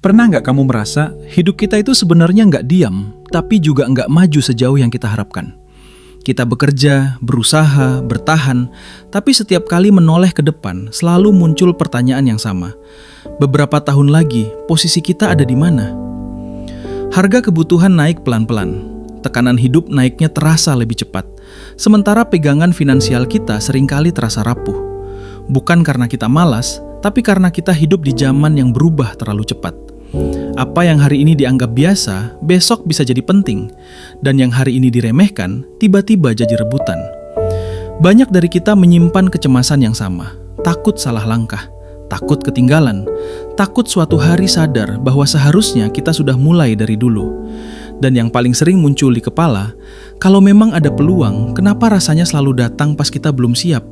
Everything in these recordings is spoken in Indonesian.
Pernah nggak kamu merasa hidup kita itu sebenarnya nggak diam, tapi juga nggak maju sejauh yang kita harapkan? Kita bekerja, berusaha, bertahan, tapi setiap kali menoleh ke depan selalu muncul pertanyaan yang sama. Beberapa tahun lagi, posisi kita ada di mana? Harga kebutuhan naik pelan-pelan, tekanan hidup naiknya terasa lebih cepat, sementara pegangan finansial kita seringkali terasa rapuh. Bukan karena kita malas, tapi karena kita hidup di zaman yang berubah terlalu cepat. Apa yang hari ini dianggap biasa, besok bisa jadi penting. Dan yang hari ini diremehkan, tiba-tiba jadi rebutan. Banyak dari kita menyimpan kecemasan yang sama. Takut salah langkah, takut ketinggalan, takut suatu hari sadar bahwa seharusnya kita sudah mulai dari dulu. Dan yang paling sering muncul di kepala, kalau memang ada peluang, kenapa rasanya selalu datang pas kita belum siap?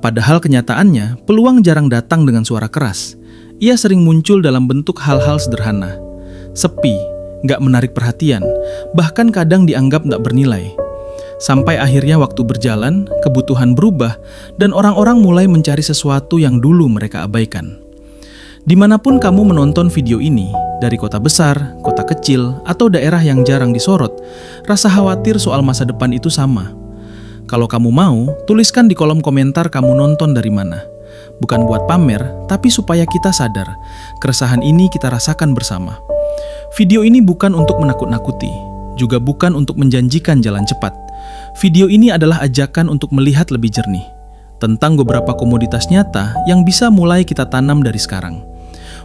Padahal kenyataannya, peluang jarang datang dengan suara keras. Ia sering muncul dalam bentuk hal-hal sederhana. Sepi, nggak menarik perhatian, bahkan kadang dianggap nggak bernilai. Sampai akhirnya waktu berjalan, kebutuhan berubah, dan orang-orang mulai mencari sesuatu yang dulu mereka abaikan. Dimanapun kamu menonton video ini, dari kota besar, kota kecil, atau daerah yang jarang disorot, rasa khawatir soal masa depan itu sama. Kalau kamu mau, tuliskan di kolom komentar kamu nonton dari mana. Bukan buat pamer, tapi supaya kita sadar, keresahan ini kita rasakan bersama. Video ini bukan untuk menakut-nakuti, juga bukan untuk menjanjikan jalan cepat. Video ini adalah ajakan untuk melihat lebih jernih, tentang beberapa komoditas nyata yang bisa mulai kita tanam dari sekarang.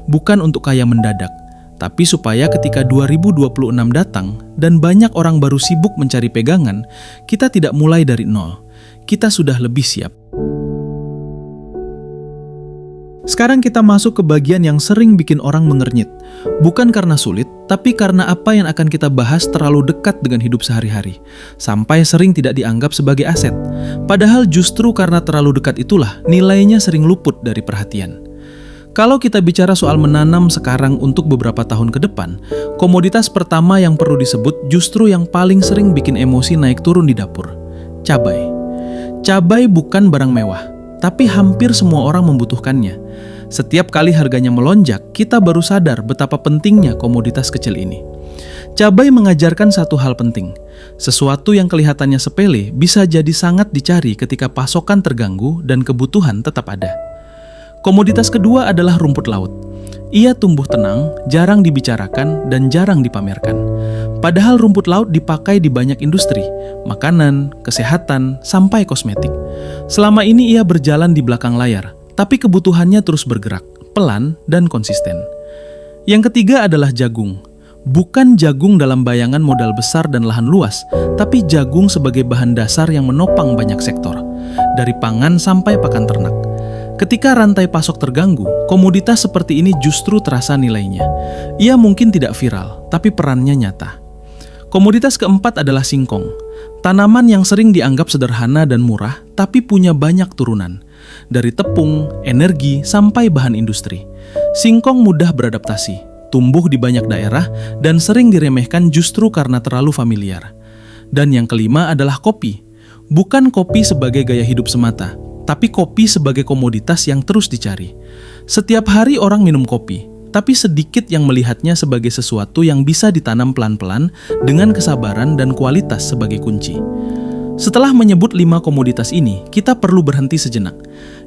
Bukan untuk kaya mendadak, tapi supaya ketika 2026 datang, dan banyak orang baru sibuk mencari pegangan, kita tidak mulai dari nol. Kita sudah lebih siap. Sekarang kita masuk ke bagian yang sering bikin orang mengernyit. Bukan karena sulit, tapi karena apa yang akan kita bahas terlalu dekat dengan hidup sehari-hari. Sampai sering tidak dianggap sebagai aset. Padahal justru karena terlalu dekat itulah nilainya sering luput dari perhatian. Kalau kita bicara soal menanam sekarang untuk beberapa tahun ke depan, komoditas pertama yang perlu disebut justru yang paling sering bikin emosi naik turun di dapur. Cabai. Cabai bukan barang mewah, tapi hampir semua orang membutuhkannya. Setiap kali harganya melonjak, kita baru sadar betapa pentingnya komoditas kecil ini. Cabai mengajarkan satu hal penting. Sesuatu yang kelihatannya sepele bisa jadi sangat dicari ketika pasokan terganggu dan kebutuhan tetap ada. Komoditas kedua adalah rumput laut. Ia tumbuh tenang, jarang dibicarakan, dan jarang dipamerkan. Padahal rumput laut dipakai di banyak industri, makanan, kesehatan, sampai kosmetik. Selama ini ia berjalan di belakang layar, tapi kebutuhannya terus bergerak, pelan dan konsisten. Yang ketiga adalah jagung. Bukan jagung dalam bayangan modal besar dan lahan luas, tapi jagung sebagai bahan dasar yang menopang banyak sektor, dari pangan sampai pakan ternak. Ketika rantai pasok terganggu, komoditas seperti ini justru terasa nilainya. Ia mungkin tidak viral, tapi perannya nyata. Komoditas keempat adalah singkong. Tanaman yang sering dianggap sederhana dan murah, tapi punya banyak turunan. Dari tepung, energi, sampai bahan industri. Singkong mudah beradaptasi, tumbuh di banyak daerah, dan sering diremehkan justru karena terlalu familiar. Dan yang kelima adalah kopi. Bukan kopi sebagai gaya hidup semata, tapi kopi sebagai komoditas yang terus dicari. Setiap hari orang minum kopi, tapi sedikit yang melihatnya sebagai sesuatu yang bisa ditanam pelan-pelan dengan kesabaran dan kualitas sebagai kunci. Setelah menyebut 5 komoditas ini, kita perlu berhenti sejenak.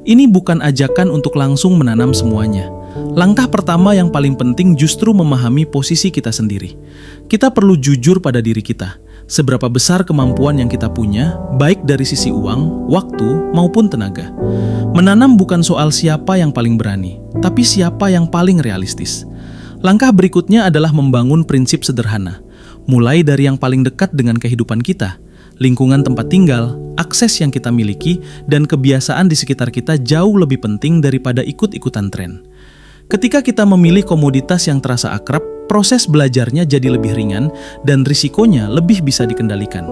Ini bukan ajakan untuk langsung menanam semuanya. Langkah pertama yang paling penting justru memahami posisi kita sendiri. Kita perlu jujur pada diri kita. Seberapa besar kemampuan yang kita punya, baik dari sisi uang, waktu, maupun tenaga. Menanam bukan soal siapa yang paling berani, tapi siapa yang paling realistis. Langkah berikutnya adalah membangun prinsip sederhana, mulai dari yang paling dekat dengan kehidupan kita, lingkungan tempat tinggal, akses yang kita miliki, dan kebiasaan di sekitar kita jauh lebih penting daripada ikut-ikutan tren. Ketika kita memilih komoditas yang terasa akrab, proses belajarnya jadi lebih ringan dan risikonya lebih bisa dikendalikan.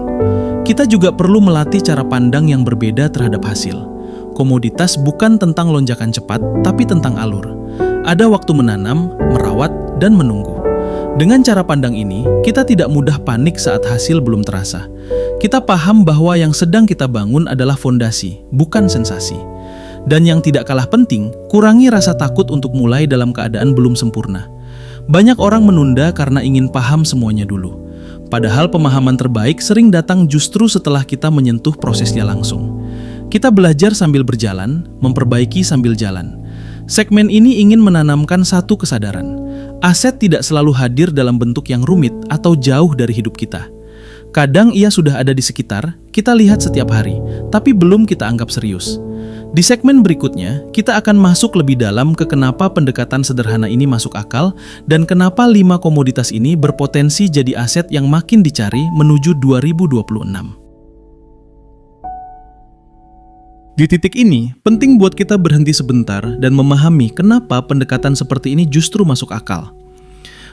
Kita juga perlu melatih cara pandang yang berbeda terhadap hasil. Komoditas bukan tentang lonjakan cepat, tapi tentang alur. Ada waktu menanam, merawat, dan menunggu. Dengan cara pandang ini, kita tidak mudah panik saat hasil belum terasa. Kita paham bahwa yang sedang kita bangun adalah fondasi, bukan sensasi. Dan yang tidak kalah penting, kurangi rasa takut untuk mulai dalam keadaan belum sempurna. Banyak orang menunda karena ingin paham semuanya dulu. Padahal pemahaman terbaik sering datang justru setelah kita menyentuh prosesnya langsung. Kita belajar sambil berjalan, memperbaiki sambil jalan. Segmen ini ingin menanamkan satu kesadaran. Aset tidak selalu hadir dalam bentuk yang rumit atau jauh dari hidup kita. Kadang ia sudah ada di sekitar, kita lihat setiap hari, tapi belum kita anggap serius. Di segmen berikutnya, kita akan masuk lebih dalam ke kenapa pendekatan sederhana ini masuk akal dan kenapa 5 komoditas ini berpotensi jadi aset yang makin dicari menuju 2026. Di titik ini, penting buat kita berhenti sebentar dan memahami kenapa pendekatan seperti ini justru masuk akal.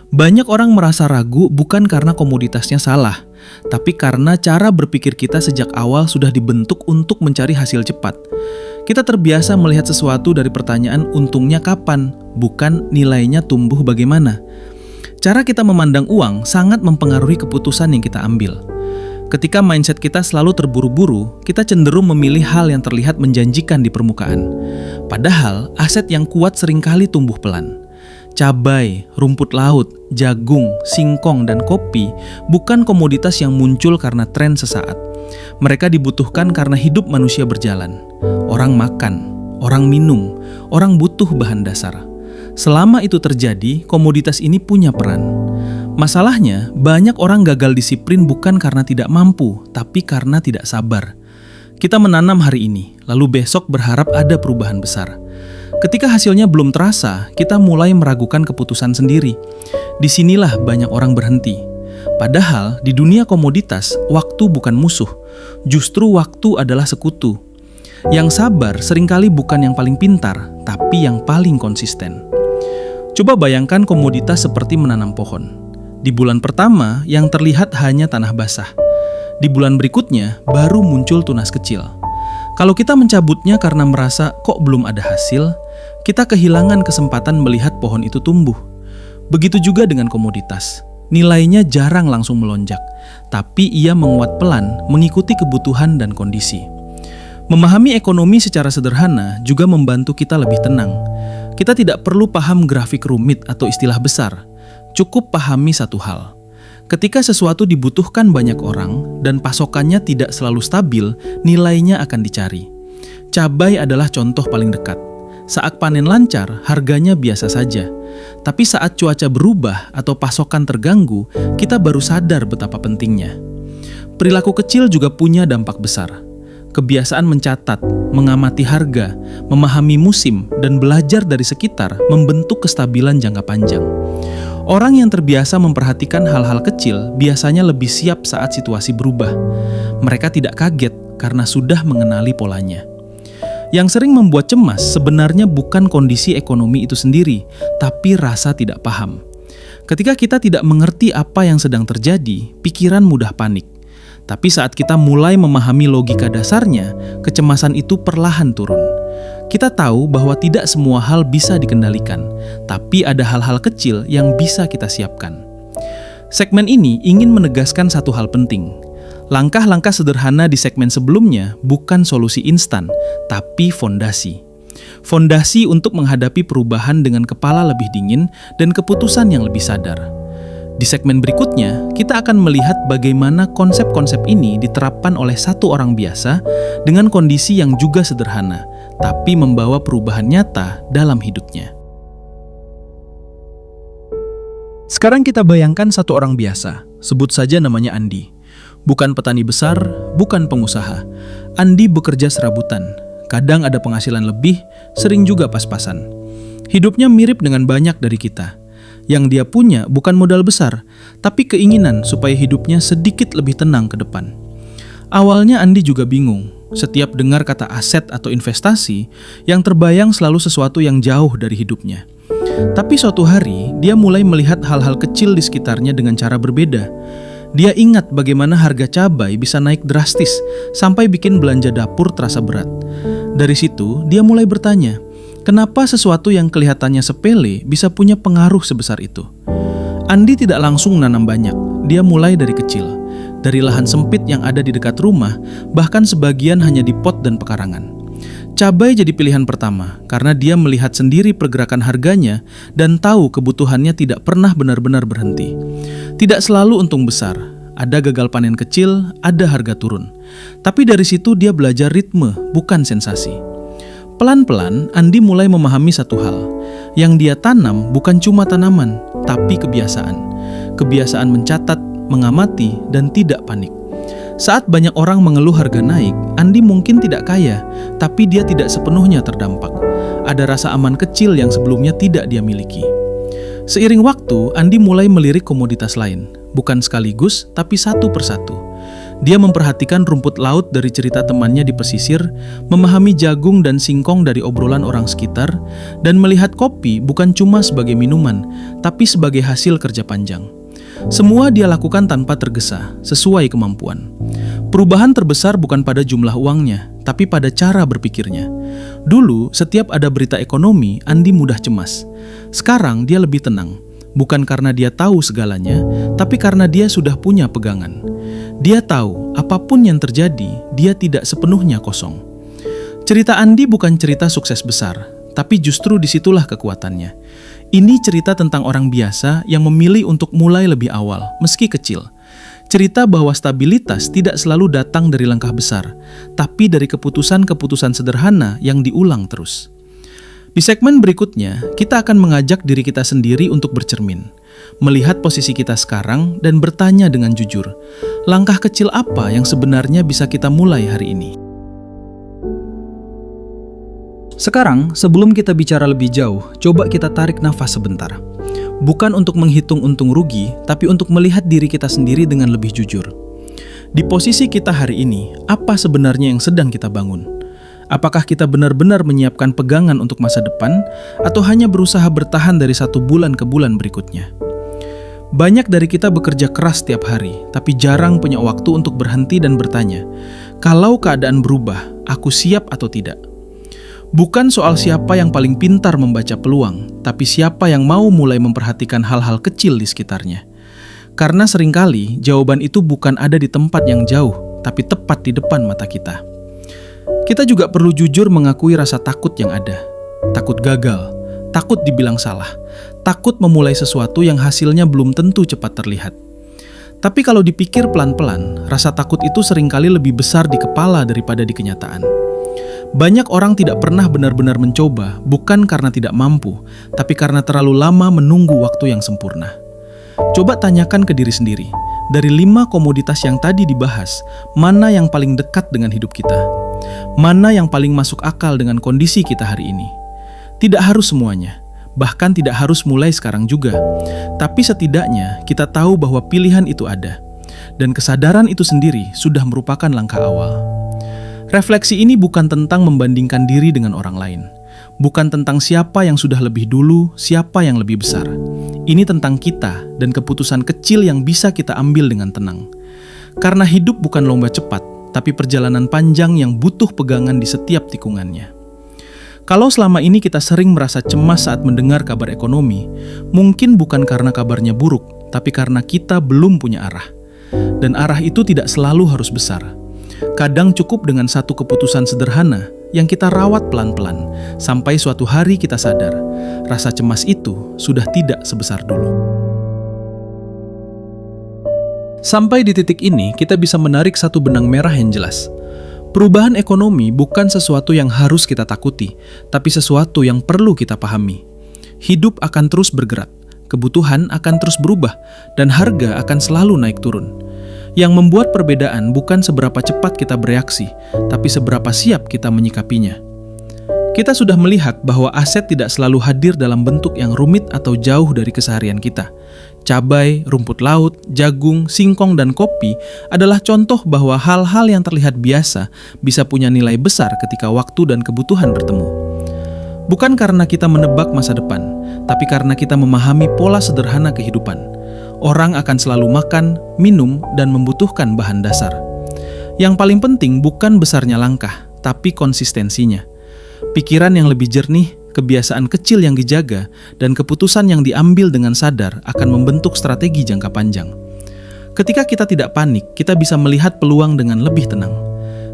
Banyak orang merasa ragu bukan karena komoditasnya salah, tapi karena cara berpikir kita sejak awal sudah dibentuk untuk mencari hasil cepat. Kita terbiasa melihat sesuatu dari pertanyaan untungnya kapan, bukan nilainya tumbuh bagaimana. Cara kita memandang uang sangat mempengaruhi keputusan yang kita ambil. Ketika mindset kita selalu terburu-buru, kita cenderung memilih hal yang terlihat menjanjikan di permukaan. Padahal, aset yang kuat seringkali tumbuh pelan. Cabai, rumput laut, jagung, singkong, dan kopi bukan komoditas yang muncul karena tren sesaat. Mereka dibutuhkan karena hidup manusia berjalan. Orang makan, orang minum, orang butuh bahan dasar. Selama itu terjadi, komoditas ini punya peran. Masalahnya, banyak orang gagal disiplin bukan karena tidak mampu, tapi karena tidak sabar. Kita menanam hari ini, lalu besok berharap ada perubahan besar. Ketika hasilnya belum terasa, kita mulai meragukan keputusan sendiri. Disinilah banyak orang berhenti. Padahal di dunia komoditas, waktu bukan musuh. Justru waktu adalah sekutu. Yang sabar seringkali bukan yang paling pintar, tapi yang paling konsisten. Coba bayangkan komoditas seperti menanam pohon. Di bulan pertama, yang terlihat hanya tanah basah. Di bulan berikutnya, baru muncul tunas kecil. Kalau kita mencabutnya karena merasa kok belum ada hasil, kita kehilangan kesempatan melihat pohon itu tumbuh. Begitu juga dengan komoditas. Nilainya jarang langsung melonjak, tapi ia menguat pelan mengikuti kebutuhan dan kondisi. Memahami ekonomi secara sederhana juga membantu kita lebih tenang. Kita tidak perlu paham grafik rumit atau istilah besar. Cukup pahami satu hal. Ketika sesuatu dibutuhkan banyak orang dan pasokannya tidak selalu stabil, nilainya akan dicari. Cabai adalah contoh paling dekat. Saat panen lancar, harganya biasa saja. Tapi saat cuaca berubah atau pasokan terganggu, kita baru sadar betapa pentingnya. Perilaku kecil juga punya dampak besar. Kebiasaan mencatat, mengamati harga, memahami musim, dan belajar dari sekitar membentuk kestabilan jangka panjang. Orang yang terbiasa memperhatikan hal-hal kecil biasanya lebih siap saat situasi berubah. Mereka tidak kaget karena sudah mengenali polanya. Yang sering membuat cemas sebenarnya bukan kondisi ekonomi itu sendiri, tapi rasa tidak paham. Ketika kita tidak mengerti apa yang sedang terjadi, pikiran mudah panik. Tapi saat kita mulai memahami logika dasarnya, kecemasan itu perlahan turun. Kita tahu bahwa tidak semua hal bisa dikendalikan, tapi ada hal-hal kecil yang bisa kita siapkan. Segmen ini ingin menegaskan satu hal penting. Langkah-langkah sederhana di segmen sebelumnya bukan solusi instan, tapi fondasi. Fondasi untuk menghadapi perubahan dengan kepala lebih dingin dan keputusan yang lebih sadar. Di segmen berikutnya, kita akan melihat bagaimana konsep-konsep ini diterapkan oleh satu orang biasa dengan kondisi yang juga sederhana, tapi membawa perubahan nyata dalam hidupnya. Sekarang kita bayangkan satu orang biasa, sebut saja namanya Andi. Bukan petani besar, bukan pengusaha. Andi bekerja serabutan. Kadang ada penghasilan lebih, sering juga pas-pasan. Hidupnya mirip dengan banyak dari kita. Yang dia punya bukan modal besar, tapi keinginan supaya hidupnya sedikit lebih tenang ke depan. Awalnya Andi juga bingung. Setiap dengar kata aset atau investasi, yang terbayang selalu sesuatu yang jauh dari hidupnya. Tapi suatu hari, dia mulai melihat hal-hal kecil di sekitarnya dengan cara berbeda. Dia ingat bagaimana harga cabai bisa naik drastis sampai bikin belanja dapur terasa berat. Dari situ, dia mulai bertanya, kenapa sesuatu yang kelihatannya sepele bisa punya pengaruh sebesar itu? Andi tidak langsung menanam banyak, dia mulai dari kecil. Dari lahan sempit yang ada di dekat rumah, bahkan sebagian hanya di pot dan pekarangan. Cabai jadi pilihan pertama karena dia melihat sendiri pergerakan harganya dan tahu kebutuhannya tidak pernah benar-benar berhenti. Tidak selalu untung besar, ada gagal panen kecil, ada harga turun. Tapi dari situ dia belajar ritme, bukan sensasi. Pelan-pelan, Andi mulai memahami satu hal. Yang dia tanam bukan cuma tanaman, tapi kebiasaan. Kebiasaan mencatat, mengamati, dan tidak panik. Saat banyak orang mengeluh harga naik, Andi mungkin tidak kaya, tapi dia tidak sepenuhnya terdampak. Ada rasa aman kecil yang sebelumnya tidak dia miliki. Seiring waktu, Andi mulai melirik komoditas lain, bukan sekaligus, tapi satu persatu. Dia memperhatikan rumput laut dari cerita temannya di pesisir, memahami jagung dan singkong dari obrolan orang sekitar, dan melihat kopi bukan cuma sebagai minuman, tapi sebagai hasil kerja panjang. Semua dia lakukan tanpa tergesa, sesuai kemampuan. Perubahan terbesar bukan pada jumlah uangnya, tapi pada cara berpikirnya. Dulu, setiap ada berita ekonomi, Andi mudah cemas. Sekarang dia lebih tenang, bukan karena dia tahu segalanya, tapi karena dia sudah punya pegangan. Dia tahu, apapun yang terjadi, dia tidak sepenuhnya kosong. Cerita Andi bukan cerita sukses besar, tapi justru disitulah kekuatannya. Ini cerita tentang orang biasa yang memilih untuk mulai lebih awal, meski kecil. Cerita bahwa stabilitas tidak selalu datang dari langkah besar, tapi dari keputusan-keputusan sederhana yang diulang terus. Di segmen berikutnya, kita akan mengajak diri kita sendiri untuk bercermin, melihat posisi kita sekarang dan bertanya dengan jujur, langkah kecil apa yang sebenarnya bisa kita mulai hari ini? Sekarang, sebelum kita bicara lebih jauh, coba kita tarik nafas sebentar. Bukan untuk menghitung untung rugi, tapi untuk melihat diri kita sendiri dengan lebih jujur. Di posisi kita hari ini, apa sebenarnya yang sedang kita bangun? Apakah kita benar-benar menyiapkan pegangan untuk masa depan, atau hanya berusaha bertahan dari satu bulan ke bulan berikutnya? Banyak dari kita bekerja keras setiap hari, tapi jarang punya waktu untuk berhenti dan bertanya, kalau keadaan berubah, aku siap atau tidak? Bukan soal siapa yang paling pintar membaca peluang, tapi siapa yang mau mulai memperhatikan hal-hal kecil di sekitarnya. Karena seringkali jawaban itu bukan ada di tempat yang jauh, tapi tepat di depan mata kita. Kita juga perlu jujur mengakui rasa takut yang ada. Takut gagal, takut dibilang salah, takut memulai sesuatu yang hasilnya belum tentu cepat terlihat. Tapi kalau dipikir pelan-pelan, rasa takut itu seringkali lebih besar di kepala daripada di kenyataan. Banyak orang tidak pernah benar-benar mencoba, bukan karena tidak mampu, tapi karena terlalu lama menunggu waktu yang sempurna. Coba tanyakan ke diri sendiri, dari 5 komoditas yang tadi dibahas, mana yang paling dekat dengan hidup kita? Mana yang paling masuk akal dengan kondisi kita hari ini? Tidak harus semuanya, bahkan tidak harus mulai sekarang juga. Tapi setidaknya kita tahu bahwa pilihan itu ada, dan kesadaran itu sendiri sudah merupakan langkah awal. Refleksi ini bukan tentang membandingkan diri dengan orang lain. Bukan tentang siapa yang sudah lebih dulu, siapa yang lebih besar. Ini tentang kita dan keputusan kecil yang bisa kita ambil dengan tenang. Karena hidup bukan lomba cepat, tapi perjalanan panjang yang butuh pegangan di setiap tikungannya. Kalau selama ini kita sering merasa cemas saat mendengar kabar ekonomi, mungkin bukan karena kabarnya buruk, tapi karena kita belum punya arah. Dan arah itu tidak selalu harus besar. Kadang cukup dengan satu keputusan sederhana yang kita rawat pelan-pelan, sampai suatu hari kita sadar, rasa cemas itu sudah tidak sebesar dulu. Sampai di titik ini, kita bisa menarik satu benang merah yang jelas. Perubahan ekonomi bukan sesuatu yang harus kita takuti, tapi sesuatu yang perlu kita pahami. Hidup akan terus bergerak, kebutuhan akan terus berubah, dan harga akan selalu naik turun. Yang membuat perbedaan bukan seberapa cepat kita bereaksi, tapi seberapa siap kita menyikapinya. Kita sudah melihat bahwa aset tidak selalu hadir dalam bentuk yang rumit atau jauh dari keseharian kita. Cabai, rumput laut, jagung, singkong, dan kopi adalah contoh bahwa hal-hal yang terlihat biasa bisa punya nilai besar ketika waktu dan kebutuhan bertemu. Bukan karena kita menebak masa depan, tapi karena kita memahami pola sederhana kehidupan. Orang akan selalu makan, minum, dan membutuhkan bahan dasar. Yang paling penting bukan besarnya langkah, tapi konsistensinya. Pikiran yang lebih jernih, kebiasaan kecil yang dijaga, dan keputusan yang diambil dengan sadar akan membentuk strategi jangka panjang. Ketika kita tidak panik, kita bisa melihat peluang dengan lebih tenang.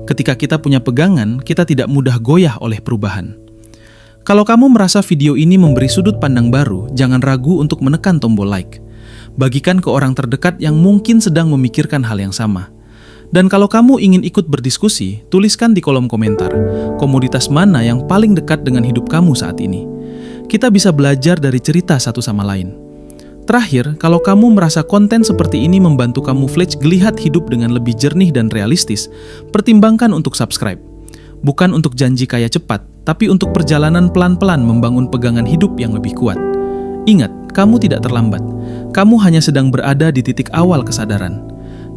Ketika kita punya pegangan, kita tidak mudah goyah oleh perubahan. Kalau kamu merasa video ini memberi sudut pandang baru, jangan ragu untuk menekan tombol like. Bagikan ke orang terdekat yang mungkin sedang memikirkan hal yang sama. Dan kalau kamu ingin ikut berdiskusi, tuliskan di kolom komentar, komoditas mana yang paling dekat dengan hidup kamu saat ini. Kita bisa belajar dari cerita satu sama lain. Terakhir, kalau kamu merasa konten seperti ini membantu kamuflage geliat hidup dengan lebih jernih dan realistis, pertimbangkan untuk subscribe. Bukan untuk janji kaya cepat, tapi untuk perjalanan pelan-pelan membangun pegangan hidup yang lebih kuat. Ingat, kamu tidak terlambat. Kamu hanya sedang berada di titik awal kesadaran.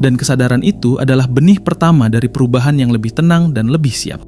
Dan kesadaran itu adalah benih pertama dari perubahan yang lebih tenang dan lebih siap.